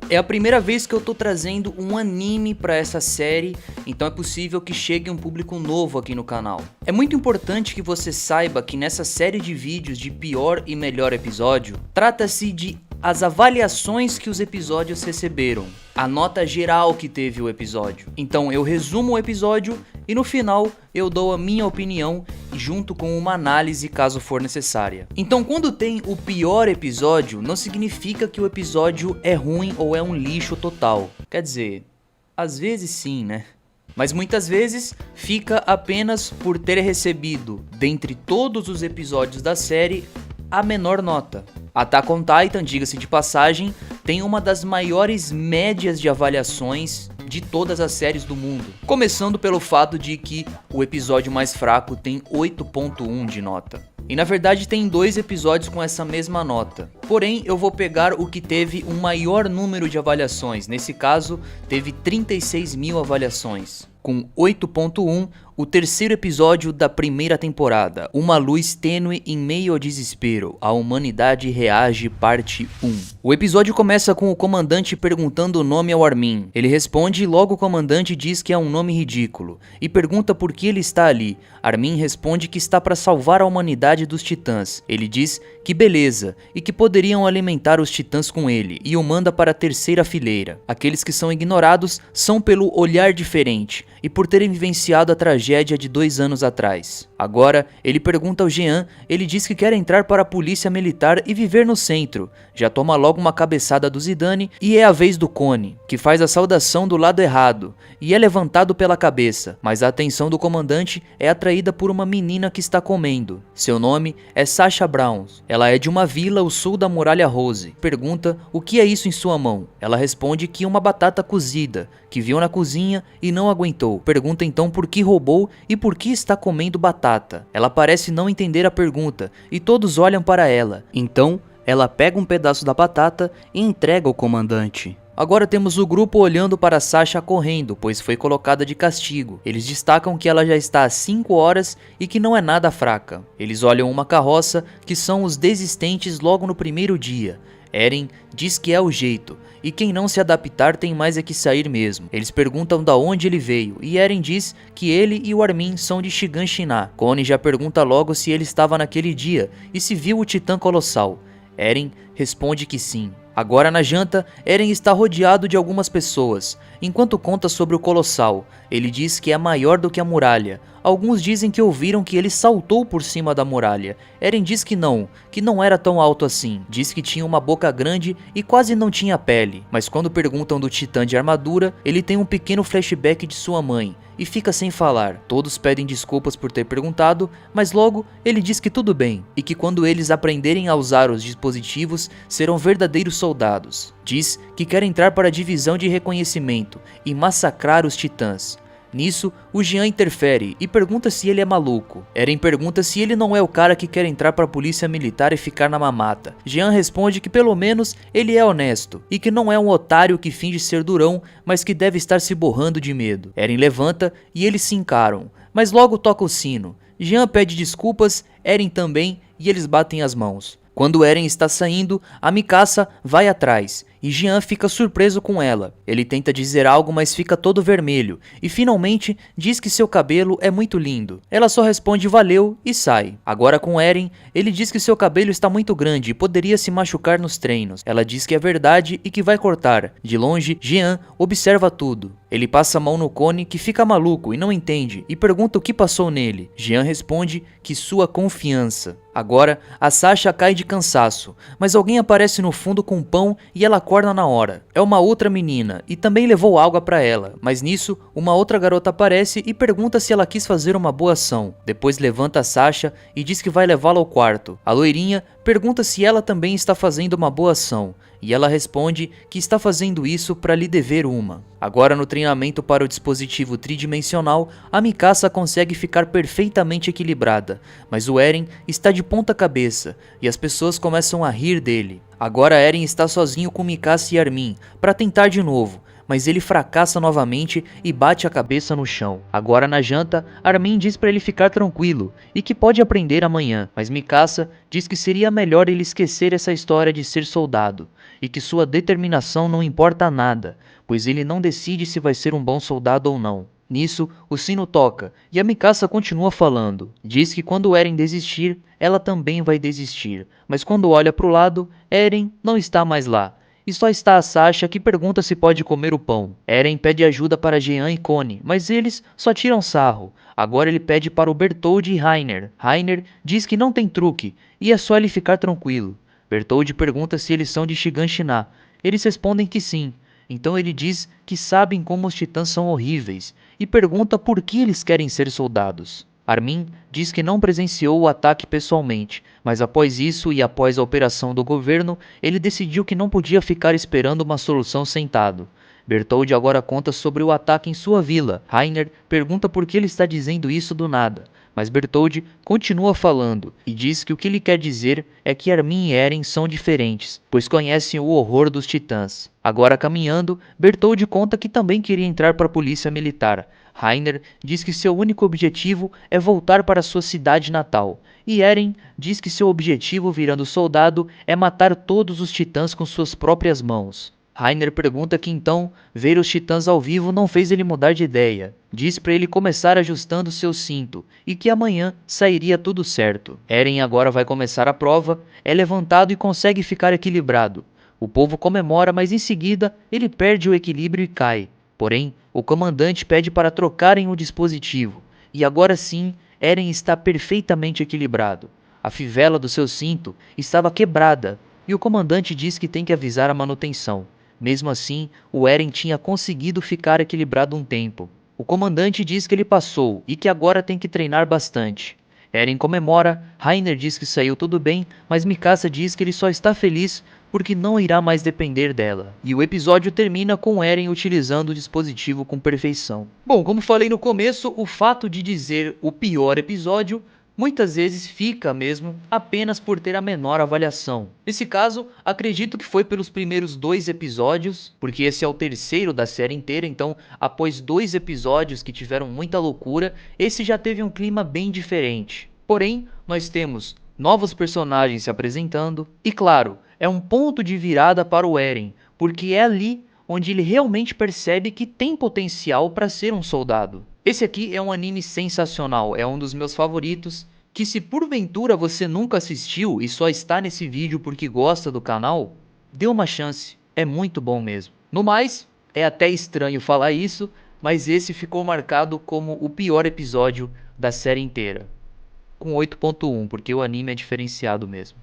É a primeira vez que eu tô trazendo um anime pra essa série, então é possível que chegue um público novo aqui no canal. É muito importante que você saiba que nessa série de vídeos de pior e melhor episódio, trata-se de as avaliações que os episódios receberam, a nota geral que teve o episódio. Então eu resumo o episódio e no final eu dou a minha opinião junto com uma análise caso for necessária. Então quando tem o pior episódio, não significa que o episódio é ruim ou é um lixo total. Quer dizer, às vezes sim, né? Mas muitas vezes fica apenas por ter recebido, dentre todos os episódios da série, a menor nota. Attack on Titan, diga-se de passagem, tem uma das maiores médias de avaliações de todas as séries do mundo. Começando pelo fato de que o episódio mais fraco tem 8.1 de nota. E na verdade tem 2 episódios com essa mesma nota. Porém, eu vou pegar o que teve um maior número de avaliações. Nesse caso, teve 36 mil avaliações. Com 8.1, o terceiro episódio da primeira temporada, Uma Luz Tênue em Meio ao Desespero, a Humanidade Reage, parte 1. O episódio começa com o comandante perguntando o nome ao Armin. Ele responde e logo o comandante diz que é um nome ridículo, e pergunta por que ele está ali. Armin responde que está para salvar a humanidade dos titãs. Ele diz que beleza, e que poderiam alimentar os titãs com ele, e o manda para a terceira fileira. Aqueles que são ignorados são pelo olhar diferente, e por terem vivenciado a tragédia de 2 anos atrás. Agora, ele pergunta ao Jean, ele diz que quer entrar para a polícia militar e viver no centro. Já toma logo uma cabeçada do Zidane e é a vez do Connie, que faz a saudação do lado errado, e é levantado pela cabeça, mas a atenção do comandante é atraída por uma menina que está comendo. Seu nome é Sasha Brown. Ela é de uma vila ao sul da Muralha Rose. Pergunta o que é isso em sua mão. Ela responde que é uma batata cozida, que viu na cozinha e não aguentou. Pergunta então por que roubou e por que está comendo batata. Ela parece não entender a pergunta e todos olham para ela. Então, ela pega um pedaço da batata e entrega ao comandante. Agora temos o grupo olhando para Sasha correndo, pois foi colocada de castigo. Eles destacam que ela já está há 5 horas e que não é nada fraca. Eles olham uma carroça, que são os desistentes logo no primeiro dia. Eren diz que é o jeito, e quem não se adaptar tem mais é que sair mesmo. Eles perguntam da onde ele veio, e Eren diz que ele e o Armin são de Shiganshina. Connie já pergunta logo se ele estava naquele dia, e se viu o Titã Colossal. Eren responde que sim. Agora na janta, Eren está rodeado de algumas pessoas, enquanto conta sobre o Colossal. Ele diz que é maior do que a muralha. Alguns dizem que ouviram que ele saltou por cima da muralha. Eren diz que não era tão alto assim. Diz que tinha uma boca grande e quase não tinha pele. Mas quando perguntam do Titã de armadura, ele tem um pequeno flashback de sua mãe e fica sem falar. Todos pedem desculpas por ter perguntado, mas logo ele diz que tudo bem e que quando eles aprenderem a usar os dispositivos, serão verdadeiros soldados. Diz que quer entrar para a divisão de reconhecimento e massacrar os titãs. Nisso, o Jean interfere e pergunta se ele é maluco. Eren pergunta se ele não é o cara que quer entrar para a polícia militar e ficar na mamata. Jean responde que pelo menos ele é honesto e que não é um otário que finge ser durão, mas que deve estar se borrando de medo. Eren levanta e eles se encaram, mas logo toca o sino. Jean pede desculpas, Eren também, e eles batem as mãos. Quando Eren está saindo, a Mikasa vai atrás e Jean fica surpreso com ela. Ele tenta dizer algo, mas fica todo vermelho e finalmente diz que seu cabelo é muito lindo. Ela só responde valeu e sai. Agora com Eren, ele diz que seu cabelo está muito grande e poderia se machucar nos treinos. Ela diz que é verdade e que vai cortar. De longe, Jean observa tudo. Ele passa a mão no Connie, que fica maluco e não entende, e pergunta o que passou nele. Jean responde que sua confiança. Agora, a Sasha cai de cansaço, mas alguém aparece no fundo com pão e ela acorda na hora. É uma outra menina e também levou água para ela, mas nisso, uma outra garota aparece e pergunta se ela quis fazer uma boa ação. Depois levanta a Sasha e diz que vai levá-la ao quarto. A loirinha pergunta se ela também está fazendo uma boa ação, e ela responde que está fazendo isso para lhe dever uma. Agora no treinamento para o dispositivo tridimensional, a Mikasa consegue ficar perfeitamente equilibrada, mas o Eren está de ponta cabeça e as pessoas começam a rir dele. Agora Eren está sozinho com Mikasa e Armin para tentar de novo, mas ele fracassa novamente e bate a cabeça no chão. Agora na janta, Armin diz para ele ficar tranquilo e que pode aprender amanhã, mas Mikasa diz que seria melhor ele esquecer essa história de ser soldado e que sua determinação não importa nada, pois ele não decide se vai ser um bom soldado ou não. Nisso, o sino toca e a Mikasa continua falando. Diz que quando Eren desistir, ela também vai desistir, mas quando olha para o lado, Eren não está mais lá. E só está a Sasha, que pergunta se pode comer o pão. Eren pede ajuda para Jean e Connie, mas eles só tiram sarro. Agora ele pede para o Bertholdt e Reiner. Reiner diz que não tem truque e é só ele ficar tranquilo. Bertholdt pergunta se eles são de Shiganshina. Eles respondem que sim. Então ele diz que sabem como os titãs são horríveis e pergunta por que eles querem ser soldados. Armin diz que não presenciou o ataque pessoalmente, mas após isso e após a operação do governo, ele decidiu que não podia ficar esperando uma solução sentado. Bertholdt agora conta sobre o ataque em sua vila. Reiner pergunta por que ele está dizendo isso do nada, mas Bertholdt continua falando e diz que o que ele quer dizer é que Armin e Eren são diferentes, pois conhecem o horror dos titãs. Agora caminhando, Bertholdt conta que também queria entrar para a polícia militar. Reiner diz que seu único objetivo é voltar para sua cidade natal, e Eren diz que seu objetivo virando soldado é matar todos os titãs com suas próprias mãos. Reiner pergunta que então, ver os titãs ao vivo não fez ele mudar de ideia. Diz para ele começar ajustando seu cinto, e que amanhã sairia tudo certo. Eren agora vai começar a prova, é levantado e consegue ficar equilibrado. O povo comemora, mas em seguida ele perde o equilíbrio e cai. Porém, o comandante pede para trocarem o dispositivo, e agora sim, Eren está perfeitamente equilibrado. A fivela do seu cinto estava quebrada, e o comandante diz que tem que avisar a manutenção. Mesmo assim, o Eren tinha conseguido ficar equilibrado um tempo. O comandante diz que ele passou, e que agora tem que treinar bastante. Eren comemora, Reiner diz que saiu tudo bem, mas Mikasa diz que ele só está feliz porque não irá mais depender dela. E o episódio termina com Eren utilizando o dispositivo com perfeição. Bom, como falei no começo, o fato de dizer o pior episódio muitas vezes fica mesmo apenas por ter a menor avaliação. Nesse caso, acredito que foi pelos primeiros 2 episódios, porque esse é o terceiro da série inteira, então após 2 episódios que tiveram muita loucura, esse já teve um clima bem diferente. Porém, nós temos novos personagens se apresentando e claro, é um ponto de virada para o Eren, porque é ali onde ele realmente percebe que tem potencial para ser um soldado. Esse aqui é um anime sensacional, é um dos meus favoritos, que se porventura você nunca assistiu e só está nesse vídeo porque gosta do canal, dê uma chance, é muito bom mesmo. No mais, é até estranho falar isso, mas esse ficou marcado como o pior episódio da série inteira, com 8.1, porque o anime é diferenciado mesmo.